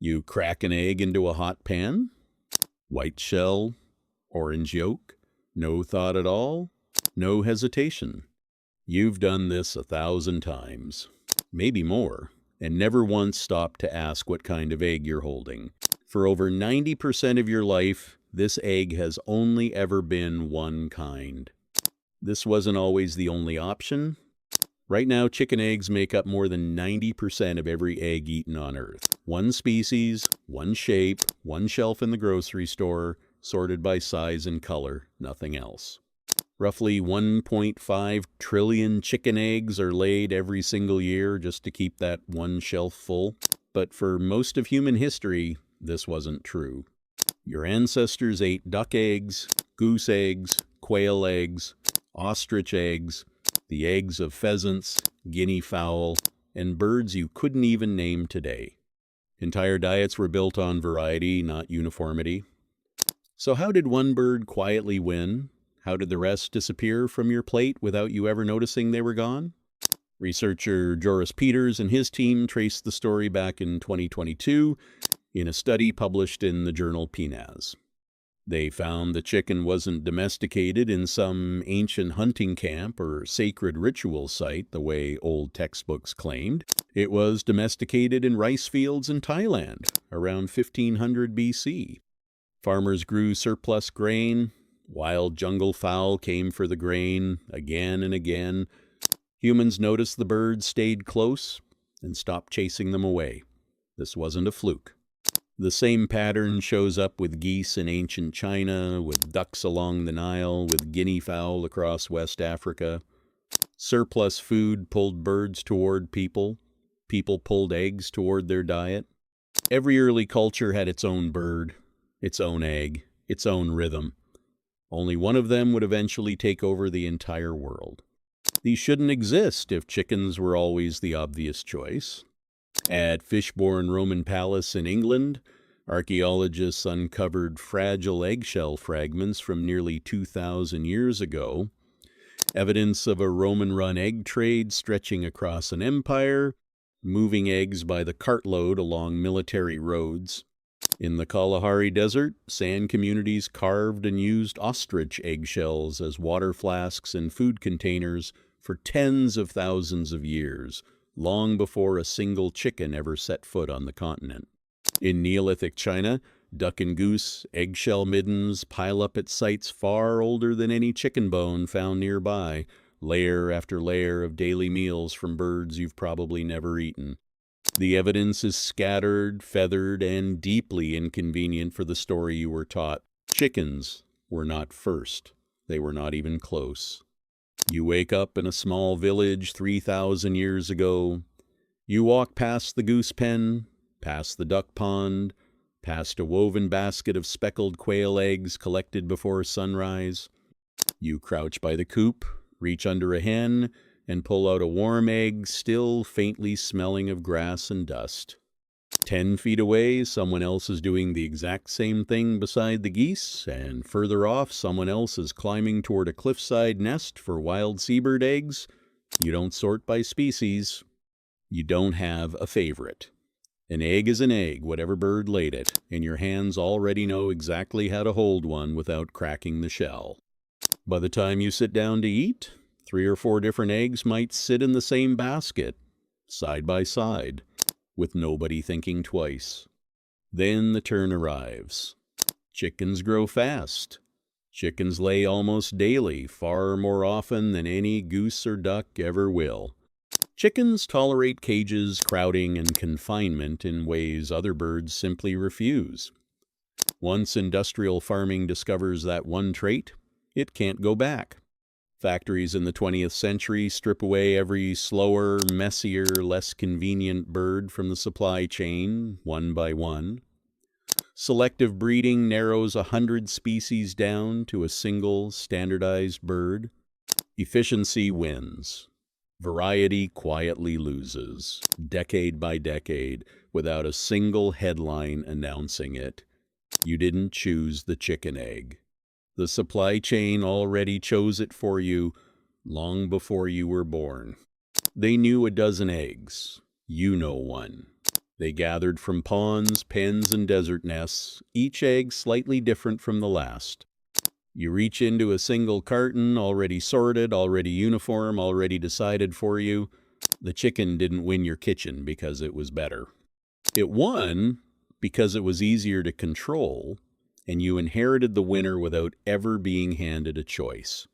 You crack an egg into a hot pan, white shell, orange yolk, no thought at all, no hesitation. You've done this 1,000 times, maybe more, and never once stopped to ask what kind of egg you're holding. For over 90% of your life, this egg has only ever been one kind. This wasn't always the only option. Right now, chicken eggs make up more than 90% of every egg eaten on Earth. One species, one shape, one shelf in the grocery store, sorted by size and color, nothing else. Roughly 1.5 trillion chicken eggs are laid every single year just to keep that one shelf full. But for most of human history, this wasn't true. Your ancestors ate duck eggs, goose eggs, quail eggs, ostrich eggs, the eggs of pheasants, guinea fowl, and birds you couldn't even name today. Entire diets were built on variety, not uniformity. So how did one bird quietly win? How did the rest disappear from your plate without you ever noticing they were gone? Researcher Joris Peters and his team traced the story back in 2022 in a study published in the journal PNAS. They found the chicken wasn't domesticated in some ancient hunting camp or sacred ritual site the way old textbooks claimed. It was domesticated in rice fields in Thailand around 1500 BC. Farmers grew surplus grain. Wild jungle fowl came for the grain again and again. Humans noticed the birds stayed close and stopped chasing them away. This wasn't a fluke. The same pattern shows up with geese in ancient China, with ducks along the Nile, with guinea fowl across West Africa. Surplus food pulled birds toward people. People pulled eggs toward their diet. Every early culture had its own bird, its own egg, its own rhythm. Only one of them would eventually take over the entire world. These shouldn't exist if chickens were always the obvious choice. At Fishbourne Roman Palace in England, archaeologists uncovered fragile eggshell fragments from nearly 2,000 years ago, evidence of a Roman-run egg trade stretching across an empire, moving eggs by the cartload along military roads. In the Kalahari Desert, sand communities carved and used ostrich eggshells as water flasks and food containers for tens of thousands of years, long before a single chicken ever set foot on the continent. In Neolithic China, duck and goose eggshell middens pile up at sites far older than any chicken bone found nearby, layer after layer of daily meals from birds you've probably never eaten. The evidence is scattered, feathered, and deeply inconvenient for the story you were taught. Chickens were not first. They were not even close. You wake up in a small village 3,000 years ago. You walk past the goose pen, past the duck pond, past a woven basket of speckled quail eggs collected before sunrise. You crouch by the coop, reach under a hen, and pull out a warm egg still faintly smelling of grass and dust. 10 feet away, someone else is doing the exact same thing beside the geese, and further off, someone else is climbing toward a cliffside nest for wild seabird eggs. You don't sort by species. You don't have a favorite. An egg is an egg, whatever bird laid it, and your hands already know exactly how to hold one without cracking the shell. By the time you sit down to eat, 3 or 4 different eggs might sit in the same basket, side by side, with nobody thinking twice. Then the turn arrives. Chickens grow fast. Chickens lay almost daily, far more often than any goose or duck ever will. Chickens tolerate cages, crowding, and confinement in ways other birds simply refuse. Once industrial farming discovers that one trait, it can't go back. Factories in the 20th century strip away every slower, messier, less convenient bird from the supply chain, one by one. Selective breeding narrows 100 species down to a single, standardized bird. Efficiency wins. Variety quietly loses, decade by decade, without a single headline announcing it. You didn't choose the chicken egg. The supply chain already chose it for you long before you were born. They knew a dozen eggs. You know one. They gathered from ponds, pens, and desert nests, each egg slightly different from the last. You reach into a single carton, already sorted, already uniform, already decided for you. The chicken didn't win your kitchen because it was better. It won because it was easier to control, and you inherited the winner without ever being handed a choice.